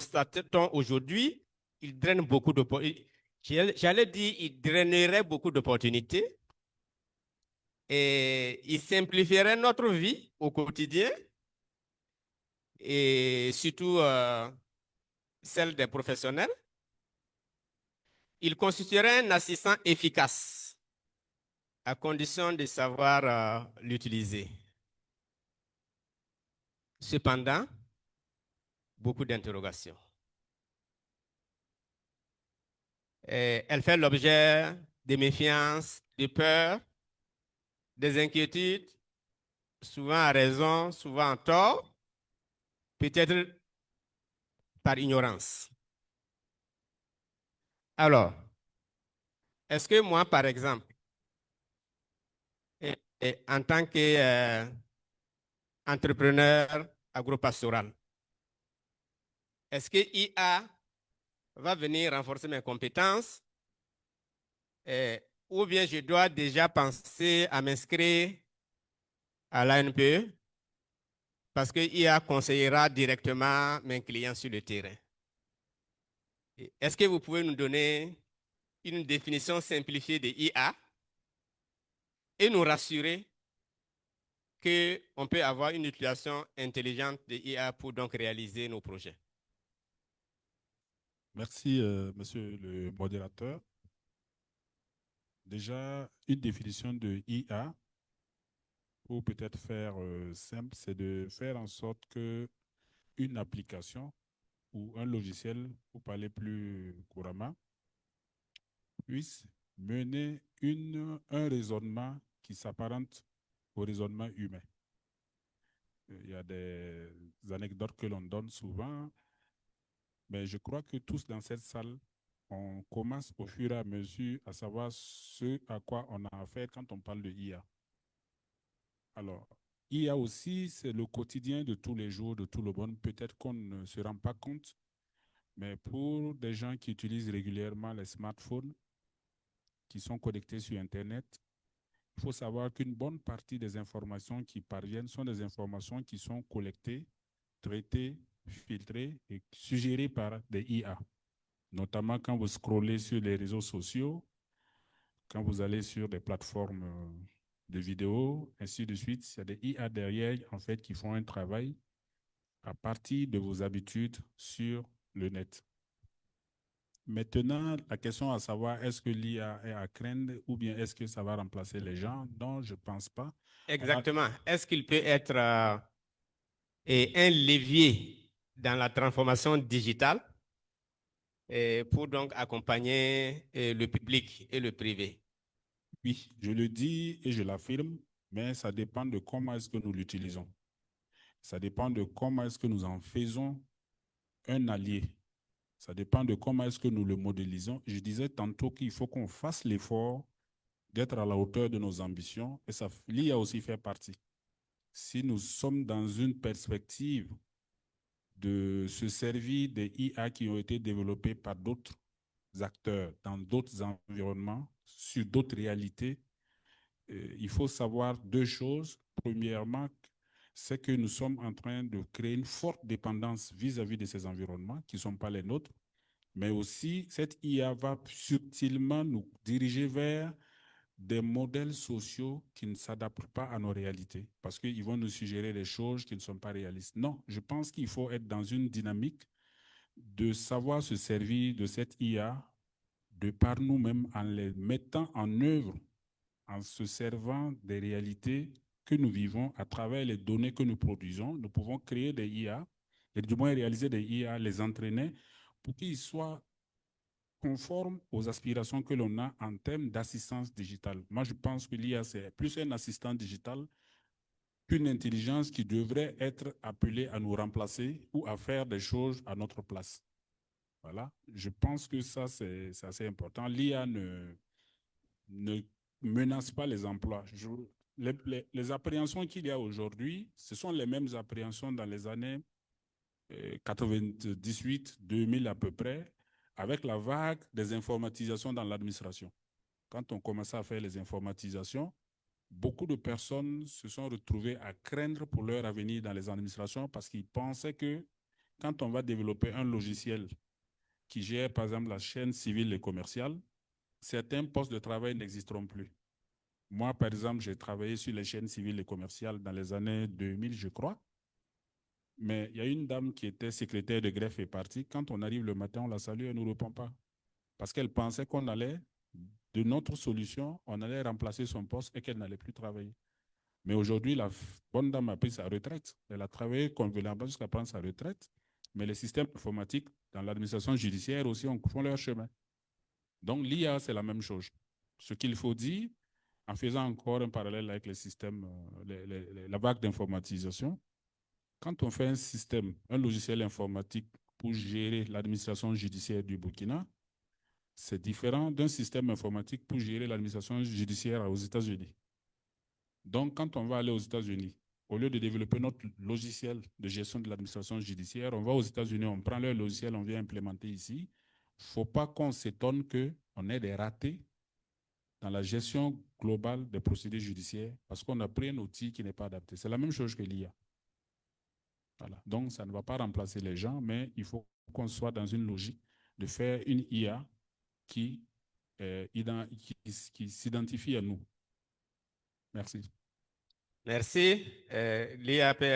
constatons aujourd'hui, il draine beaucoup d'opportunités. J'allais dire, il drainerait beaucoup d'opportunités et il simplifierait notre vie au quotidien et surtout celle des professionnels. Il constituerait un assistant efficace à condition de savoir l'utiliser. Cependant, beaucoup d'interrogations. Elle fait l'objet de méfiance, de peur, des inquiétudes, souvent à raison, souvent à tort, peut-être par ignorance. Alors, est-ce que moi, par exemple, en tant qu'entrepreneur agropastoral, est-ce que IA va venir renforcer mes compétences ou bien je dois déjà penser à m'inscrire à l'ANPE parce que IA conseillera directement mes clients sur le terrain? Est-ce que vous pouvez nous donner une définition simplifiée de IA et nous rassurer qu'on peut avoir une utilisation intelligente de IA pour donc réaliser nos projets? Merci, monsieur le modérateur. Déjà, une définition de IA, pour peut-être faire simple, c'est de faire en sorte que une application ou un logiciel, pour parler plus couramment, puisse mener un raisonnement qui s'apparente au raisonnement humain. Il y a des anecdotes que l'on donne souvent, mais je crois que tous dans cette salle, on commence au fur et à mesure à savoir ce à quoi on a affaire quand on parle de IA. Alors, IA aussi, c'est le quotidien de tous les jours, de tout le monde. Peut-être qu'on ne se rend pas compte, mais pour des gens qui utilisent régulièrement les smartphones, qui sont connectés sur Internet, il faut savoir qu'une bonne partie des informations qui parviennent sont des informations qui sont collectées, traitées, filtrées et suggérées par des IA. Notamment quand vous scrollez sur les réseaux sociaux, quand vous allez sur des plateformes de vidéos, ainsi de suite, il y a des IA derrière, en fait, qui font un travail à partir de vos habitudes sur le net. Maintenant, la question à savoir, est-ce que l'IA est à craindre ou bien est-ce que ça va remplacer les gens? Non, je ne pense pas. On a, Exactement. Est-ce qu'il peut être un levier dans la transformation digitale pour donc accompagner le public et le privé? oui, je le dis et je l'affirme, mais ça dépend de comment est-ce que nous l'utilisons. Ça dépend de comment est-ce que nous en faisons un allié. Ça dépend de comment est-ce que nous le modélisons. Je disais tantôt qu'il faut qu'on fasse l'effort d'être à la hauteur de nos ambitions et ça, l'IA aussi fait partie. Si nous sommes dans une perspective de se servir des IA qui ont été développés par d'autres acteurs dans d'autres environnements, sur d'autres réalités, il faut savoir deux choses. Premièrement, c'est que nous sommes en train de créer une forte dépendance vis-à-vis de ces environnements qui ne sont pas les nôtres, mais aussi cette IA va subtilement nous diriger vers des modèles sociaux qui ne s'adaptent pas à nos réalités parce qu'ils vont nous suggérer des choses qui ne sont pas réalistes. Non, je pense qu'il faut être dans une dynamique de savoir se servir de cette IA de par nous-mêmes en les mettant en œuvre, en se servant des réalités que nous vivons à travers les données que nous produisons. Nous pouvons créer des IA, et du moins réaliser des IA, les entraîner pour qu'ils soient conformes aux aspirations que l'on a en termes d'assistance digitale. Moi, je pense que l'IA, c'est plus un assistant digital qu'une intelligence qui devrait être appelée à nous remplacer ou à faire des choses à notre place. Voilà. Je pense que ça, c'est assez important. L'IA ne menace pas les emplois. Les appréhensions qu'il y a aujourd'hui, ce sont les mêmes appréhensions dans les années 98, 2000 à peu près, avec la vague des informatisations dans l'administration. Quand on commençait à faire les informatisations, beaucoup de personnes se sont retrouvées à craindre pour leur avenir dans les administrations parce qu'ils pensaient qu'ils quand on va développer un logiciel qui gère, par exemple, la chaîne civile et commerciale, certains postes de travail n'existeront plus. Moi, par exemple, j'ai travaillé sur les chaînes civiles et commerciales dans les années 2000, je crois. Mais il y a une dame qui était secrétaire de greffe et partie. Quand on arrive le matin, on la salue, elle ne nous répond pas. Parce qu'elle pensait qu'on allait, de notre solution, on allait remplacer son poste et qu'elle n'allait plus travailler. Mais aujourd'hui, la bonne dame a pris sa retraite. Elle a travaillé convenablement jusqu'à prendre sa retraite. Mais les systèmes informatiques dans l'administration judiciaire aussi font leur chemin. Donc l'IA, c'est la même chose. Ce qu'il faut dire, en faisant encore un parallèle avec les systèmes, la vague d'informatisation, quand on fait un système, un logiciel informatique pour gérer l'administration judiciaire du Burkina, c'est différent d'un système informatique pour gérer l'administration judiciaire aux États-Unis. Donc, quand on va aller aux États-Unis, au lieu de développer notre logiciel de gestion de l'administration judiciaire, on va aux États-Unis, on prend leur logiciel, on vient implémenter ici. Il ne faut pas qu'on s'étonne qu'on ait des ratés dans la gestion globale des procédures judiciaires parce qu'on a pris un outil qui n'est pas adapté. C'est la même chose que l'IA. Voilà. Donc, ça ne va pas remplacer les gens, mais il faut qu'on soit dans une logique de faire une IA qui s'identifie à nous. Merci. Merci. L'IA peut être